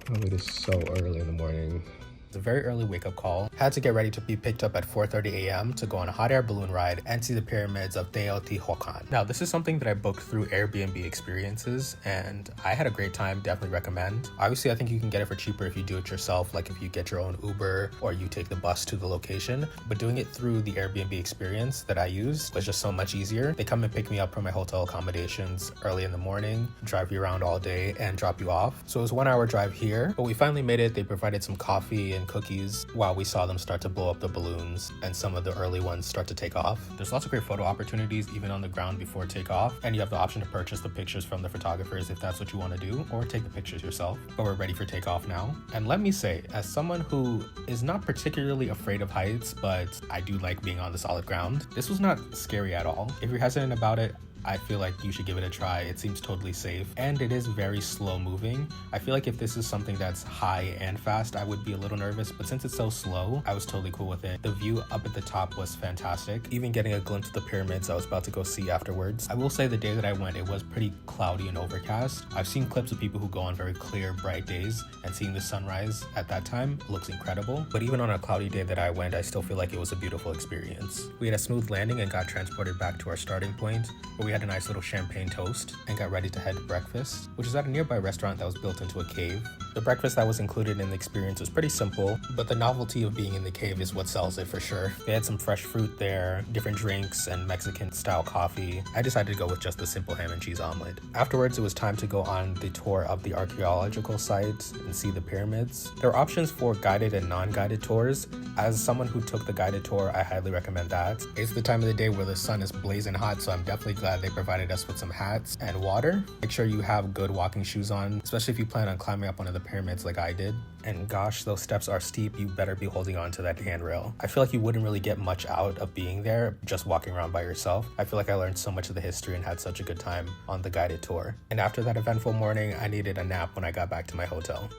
Oh, it is so early in the morning. A very early wake-up call. Had to get ready to be picked up at 4:30 a.m. to go on a hot air balloon ride and see the pyramids of Teotihuacán. Now, this is something that I booked through Airbnb experiences, and I had a great time. Definitely recommend. Obviously, I think you can get it for cheaper if you do it yourself, like if you get your own Uber or you take the bus to the location. But doing it through the Airbnb experience that I used was just so much easier. They come and pick me up from my hotel accommodations early in the morning, drive you around all day, and drop you off. So it was a 1-hour drive here, but we finally made it. They provided some coffee and cookies while we saw them start to blow up the balloons and some of the early ones start to take off. There's lots of great photo opportunities even on the ground before takeoff, and you have the option to purchase the pictures from the photographers if that's what you want to do, or take the pictures yourself. But we're ready for takeoff now. And let me say, as someone who is not particularly afraid of heights, but I do like being on the solid ground, this was not scary at all. If you're hesitant about it, I feel like you should give it a try. It seems totally safe, and it is very slow moving. I feel like if this is something that's high and fast, I would be a little nervous, but since it's so slow, I was totally cool with it. The view up at the top was fantastic. Even getting a glimpse of the pyramids I was about to go see afterwards. I will say the day that I went, it was pretty cloudy and overcast. I've seen clips of people who go on very clear, bright days, and seeing the sunrise at that time looks incredible. But even on a cloudy day that I went, I still feel like it was a beautiful experience. We had a smooth landing and got transported back to our starting point, where we had a nice little champagne toast and got ready to head to breakfast, which is at a nearby restaurant that was built into a cave. The breakfast that was included in the experience was pretty simple, but the novelty of being in the cave is what sells it for sure. They had some fresh fruit there, different drinks, and Mexican style coffee. I decided to go with just the simple ham and cheese omelet. Afterwards, it was time to go on the tour of the archaeological site and see the pyramids. There are options for guided and non-guided tours. As someone who took the guided tour, I highly recommend that. It's the time of the day where the sun is blazing hot, so I'm definitely glad they provided us with some hats and water. Make sure you have good walking shoes on, especially if you plan on climbing up one of the pyramids like I did. And gosh, those steps are steep. You better be holding on to that handrail. I feel like you wouldn't really get much out of being there just walking around by yourself. I feel like I learned so much of the history and had such a good time on the guided tour. And after that eventful morning, I needed a nap when I got back to my hotel.